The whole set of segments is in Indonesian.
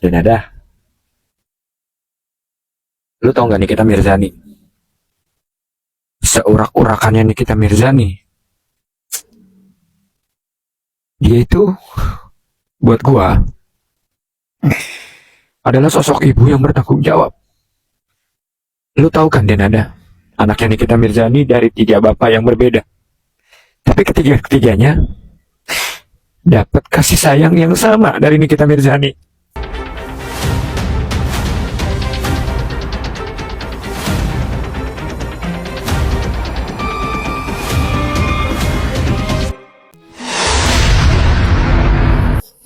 Dan ada, lu tau gak Nikita Mirzani? Seurak-urakannya Nikita Mirzani, dia itu buat gua adalah sosok ibu yang bertanggung jawab. Lu tahu kan Denada, anaknya Nikita Mirzani dari 3 bapak yang berbeda. Tapi ketiga-ketiganya dapat kasih sayang yang sama dari Nikita Mirzani.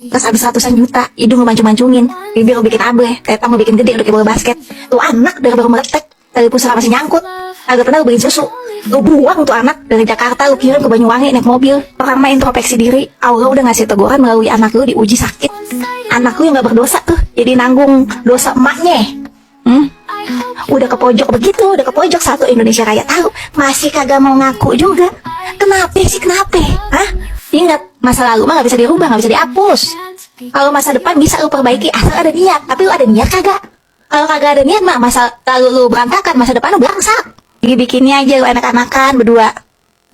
Terus habis ratusan juta, hidung lu mancung-mancungin, bibir lu bikin ableh, tetang lu bikin gede udah kayak bola basket. Tuh anak dari baru meletek, dari pusara masih nyangkut, agak pernah lu beliin susu. Lu buang tuh anak dari Jakarta, lu kirim ke Banyuwangi naik mobil. Pertama introspeksi diri, Allah udah ngasih teguran melalui anak lu diuji sakit. Anak lu yang gak berdosa tuh, jadi nanggung dosa emaknya. Udah ke pojok begitu, udah ke pojok satu Indonesia Raya tahu, masih kagak mau ngaku juga. Kenapa sih, kenapa? Hah? Ingat, masa lalu mah gak bisa dirubah, gak bisa dihapus. Kalau masa depan bisa lu perbaiki asal ada niat. Tapi lu ada niat kagak? Kalau kagak ada niat mah masa lalu lu berantakan, masa depan lu belangsak. Jadi bikinnya aja lu enak-enakan berdua.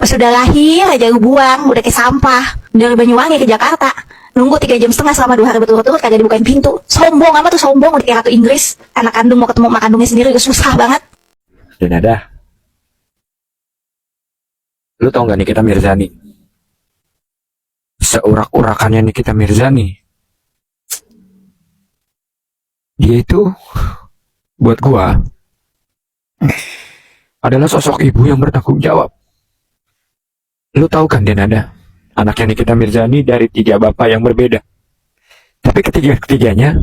Pas udah lahir aja lu buang, udah kayak sampah. Dari Banyuwangi ke Jakarta, nunggu 3,5 jam selama 2 hari berturut-turut kagak dibukain pintu. Sombong amat tuh, sombong, udah kayak ratu Inggris. Anak kandung mau ketemu mak kandungnya sendiri udah susah banget. Dan ada, lu tau gak Nikita Mirzani? Seurak-urakannya Nikita Mirzani, dia itu buat gua adalah sosok ibu yang bertanggung jawab. Lu tahu kan Denada, anaknya Nikita Mirzani dari 3 bapak yang berbeda. Tapi ketiga-ketiganya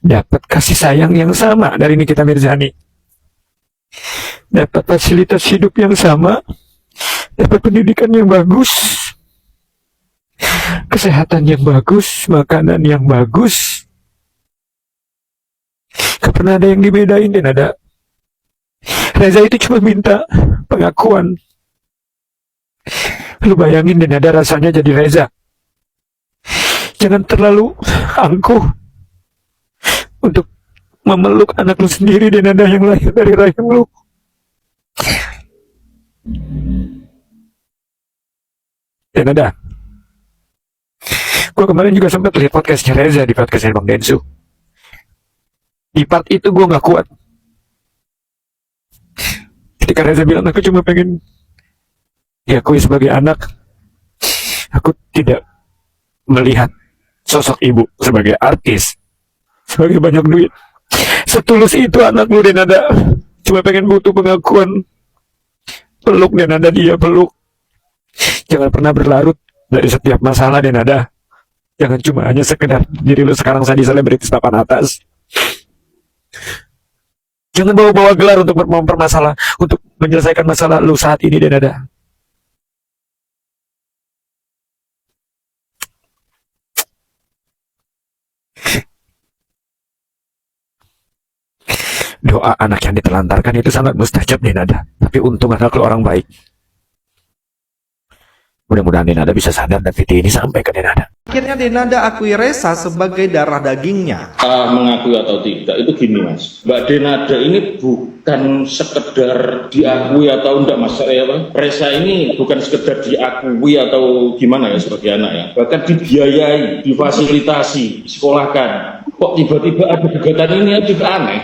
dapat kasih sayang yang sama dari Nikita Mirzani. Dapat fasilitas hidup yang sama, dapat pendidikan yang bagus, kesehatan yang bagus, makanan yang bagus. Gak pernah ada yang dibedain dan ada. Reza itu cuma minta pengakuan. Lu bayangin dan ada rasanya jadi Reza. Jangan terlalu angkuh untuk memeluk anak lu sendiri dan ada yang lahir dari rahim lu. Dan ada, gue kemarin juga sempat lihat podcastnya Reza di podcastnya Bang Densu. Di part itu gue gak kuat. Ketika Reza bilang aku cuma pengen diakui sebagai anak, aku tidak melihat sosok ibu sebagai artis, sebagai banyak duit. Setulus itu anak lu dan ada cuma pengen butuh pengakuan. Peluk dan ada dia peluk. Jangan pernah berlarut dari setiap masalah dan ada. Jangan cuma hanya sekedar diri lu sekarang jadi selebritis papan atas. Jangan bawa-bawa gelar untuk mempermasalah, untuk menyelesaikan masalah lu saat ini dan ada. Doa anak yang ditelantarkan itu sangat mustajab dan ada. Tapi untung anak lu orang baik. Mudah-mudahan Denada bisa sadar dan video ini sampai ke Denada. Akhirnya Denada akui Reza sebagai darah dagingnya. Mengakui atau tidak itu gini mas, Mbak Denada ini bukan sekedar diakui atau enggak mas, Reza ini bukan sekedar diakui atau gimana ya sebagai anak ya, bahkan dibiayai, difasilitasi, disekolahkan. Kok tiba-tiba ada gugatan ini juga aneh.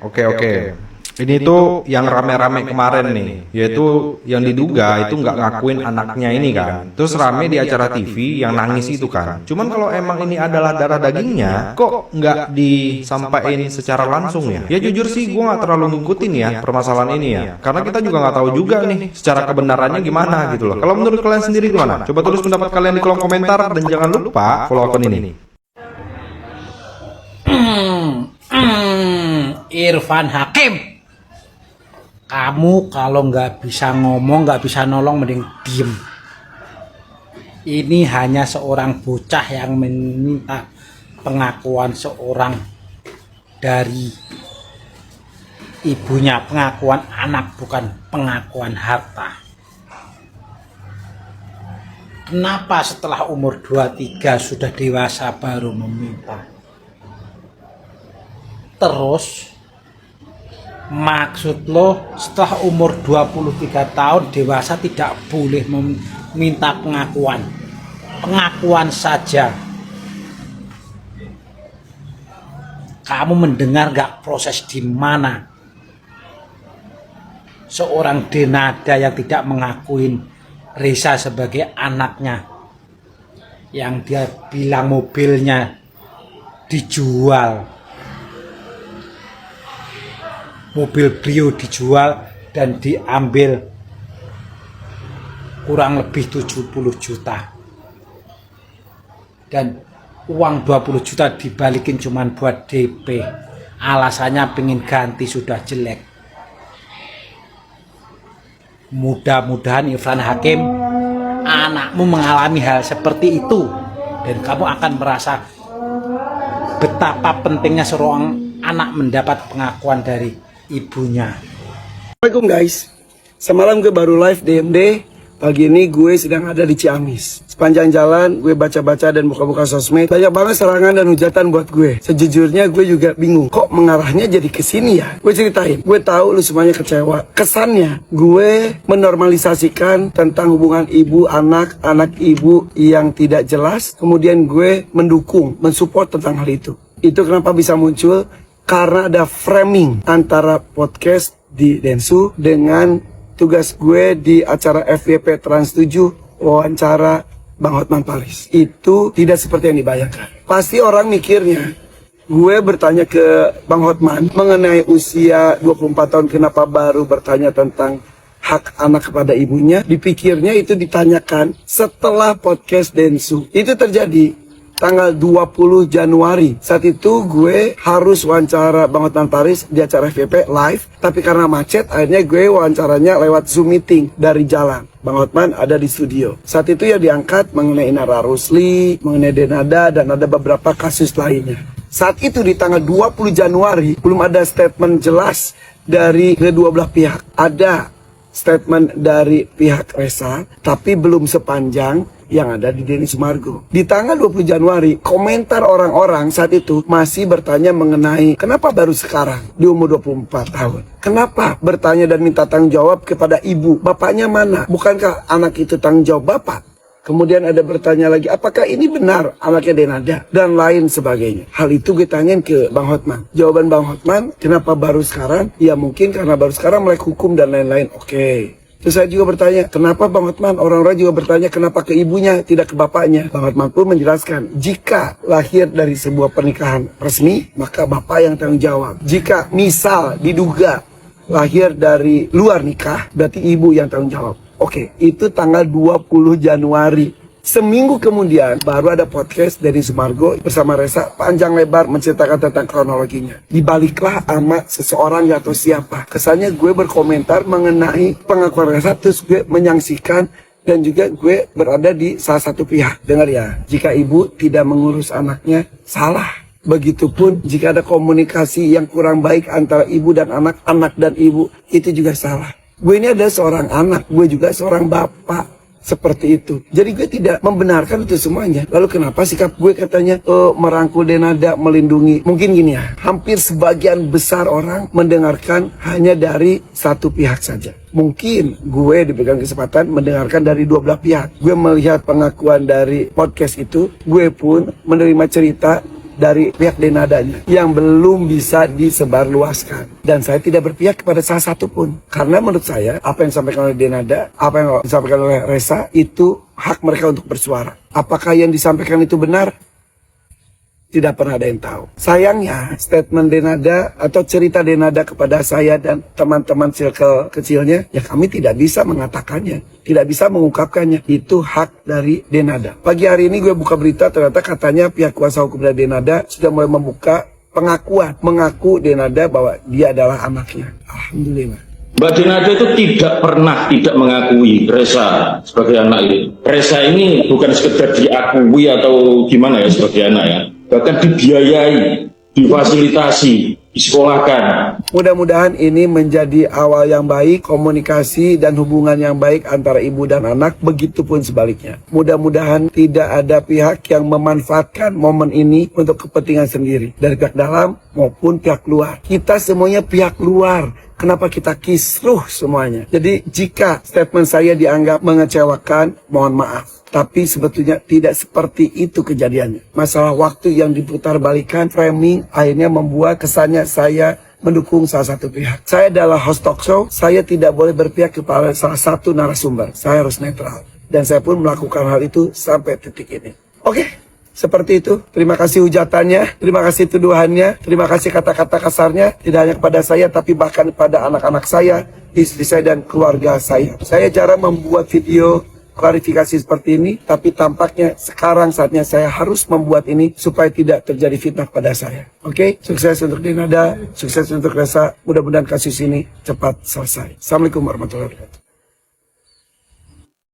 Oke. Ini tuh yang rame-rame kemarin nih, yaitu yang diduga itu nggak ngakuin anaknya ini kan. Terus rame di acara TV yang nangis itu kan. Cuman kalau emang ini adalah darah dagingnya, kok nggak disampaikan secara langsung ya? Ya jujur sih gue nggak terlalu ngikutin ya permasalahan ini ya. Karena kita juga nggak tahu juga nih secara kebenarannya gimana gitu loh. Kalau menurut kalian sendiri gimana? Coba tulis pendapat kalian di kolom komentar dan jangan lupa follow akun ini. Irfan Hakim, kamu kalau nggak bisa ngomong, nggak bisa nolong, mending diem. Ini hanya seorang bocah yang meminta pengakuan seorang dari ibunya, pengakuan anak bukan pengakuan harta. Kenapa setelah umur 23 sudah dewasa baru meminta? Terus maksud lo setelah umur 23 tahun dewasa tidak boleh meminta pengakuan. Pengakuan saja. Kamu mendengar gak proses di mana seorang Denada yang tidak mengakuin Reza sebagai anaknya, yang dia bilang mobilnya dijual, mobil Brio dijual dan diambil kurang lebih 70 juta, dan uang 20 juta dibalikin cuman buat DP, alasannya pengen ganti sudah jelek. Mudah-mudahan Irfan Hakim, anakmu mengalami hal seperti itu dan kamu akan merasa betapa pentingnya seorang anak mendapat pengakuan dari ibunya. Assalamualaikum guys, semalam gue baru live DMD. Pagi ini gue sedang ada di Ciamis. Sepanjang jalan gue baca-baca dan buka-buka sosmed, banyak banget serangan dan hujatan buat gue. Sejujurnya gue juga bingung, kok mengarahnya jadi ke sini ya? Gue ceritain, gue tahu lu semuanya kecewa. Kesannya gue menormalisasikan tentang hubungan ibu anak, anak ibu yang tidak jelas. Kemudian gue mendukung, mensupport tentang hal itu. Itu kenapa bisa muncul? Karena ada framing antara podcast di Densu dengan tugas gue di acara FYP Trans 7 wawancara Bang Hotman Paris. Itu tidak seperti yang dibayangkan. Pasti orang mikirnya gue bertanya ke Bang Hotman mengenai usia 24 tahun kenapa baru bertanya tentang hak anak kepada ibunya. Dipikirnya itu ditanyakan setelah podcast Densu. Itu terjadi tanggal 20 Januari. Saat itu gue harus wawancara Bang Hotman Paris di acara FYP live. Tapi karena macet, akhirnya gue wawancaranya lewat Zoom meeting dari jalan. Bang Hotman ada di studio. Saat itu ya diangkat mengenai Nara Rusli, mengenai Denada, dan ada beberapa kasus lainnya. Saat itu di tanggal 20 Januari, belum ada statement jelas dari kedua belah pihak. Ada statement dari pihak Reza, tapi belum sepanjang yang ada di Denny Sumargo. Di tanggal 20 Januari, komentar orang-orang saat itu masih bertanya mengenai kenapa baru sekarang di umur 24 tahun. Kenapa bertanya dan minta tanggung jawab kepada ibu? Bapaknya mana? Bukankah anak itu tanggung jawab bapak? Kemudian ada bertanya lagi, apakah ini benar anaknya Denada? Dan lain sebagainya. Hal itu gue tanyain ke Bang Hotman. Jawaban Bang Hotman, kenapa baru sekarang? Ya mungkin karena baru sekarang melek hukum dan lain-lain. Oke. Terus saya juga bertanya, kenapa Bang Hotman? Orang-orang juga bertanya kenapa ke ibunya, tidak ke bapaknya. Bang Hotman pun menjelaskan, jika lahir dari sebuah pernikahan resmi, maka bapak yang tanggung jawab. Jika misal diduga lahir dari luar nikah, berarti ibu yang tanggung jawab. Oke, itu tanggal 20 Januari. Seminggu kemudian baru ada podcast dari Sumargo bersama Reza panjang lebar menceritakan tentang kronologinya. Dibaliklah sama seseorang atau siapa. Kesannya gue berkomentar mengenai pengakuan Reza, terus gue menyaksikan dan juga gue berada di salah satu pihak. Dengar ya, jika ibu tidak mengurus anaknya, salah. Begitupun jika ada komunikasi yang kurang baik antara ibu dan anak, anak dan ibu, itu juga salah. Gue ini adalah seorang anak, gue juga seorang bapak. Seperti itu. Jadi gue tidak membenarkan itu semuanya. Lalu kenapa sikap gue katanya merangkul Denada, melindungi? Mungkin gini ya, hampir sebagian besar orang mendengarkan hanya dari satu pihak saja. Mungkin gue diberikan kesempatan mendengarkan dari dua belah pihak. Gue melihat pengakuan dari podcast itu, gue pun menerima cerita dari pihak Denadanya yang belum bisa disebarluaskan. Dan saya tidak berpihak kepada salah satu pun. Karena menurut saya, apa yang disampaikan oleh Denada, apa yang disampaikan oleh Reza, itu hak mereka untuk bersuara. Apakah yang disampaikan itu benar? Tidak pernah ada yang tahu. Sayangnya, statement Denada atau cerita Denada kepada saya dan teman-teman circle kecilnya, ya kami tidak bisa mengatakannya, tidak bisa mengungkapkannya. Itu hak dari Denada. Pagi hari ini gue buka berita, ternyata katanya pihak kuasa hukum dari Denada sudah mulai membuka pengakuan, mengaku Denada bahwa dia adalah anaknya. Alhamdulillah. Mbak Denada itu tidak pernah tidak mengakui Reza sebagai anak itu. Reza ini bukan sekedar diakui atau gimana ya sebagai anak ya. Bahkan dibiayai, difasilitasi, disekolahkan. Mudah-mudahan ini menjadi awal yang baik, komunikasi dan hubungan yang baik antara ibu dan anak, begitupun sebaliknya. Mudah-mudahan tidak ada pihak yang memanfaatkan momen ini untuk kepentingan sendiri, dari pihak dalam maupun pihak luar. Kita semuanya pihak luar. Kenapa kita kisruh semuanya? Jadi jika statement saya dianggap mengecewakan, mohon maaf. Tapi sebetulnya tidak seperti itu kejadiannya. Masalah waktu yang diputar balikan, framing, akhirnya membuat kesannya saya mendukung salah satu pihak. Saya adalah host talk show, saya tidak boleh berpihak kepada salah satu narasumber. Saya harus netral. Dan saya pun melakukan hal itu sampai titik ini. Oke, seperti itu. Terima kasih hujatannya, terima kasih tuduhannya, terima kasih kata-kata kasarnya. Tidak hanya kepada saya, tapi bahkan kepada anak-anak saya, istri saya, dan keluarga saya. Saya jarang membuat video klarifikasi seperti ini, tapi tampaknya sekarang saatnya saya harus membuat ini supaya tidak terjadi fitnah pada saya. Oke, sukses untuk Denada, sukses untuk Resa. Mudah-mudahan kasus ini cepat selesai. Assalamualaikum warahmatullahi wabarakatuh.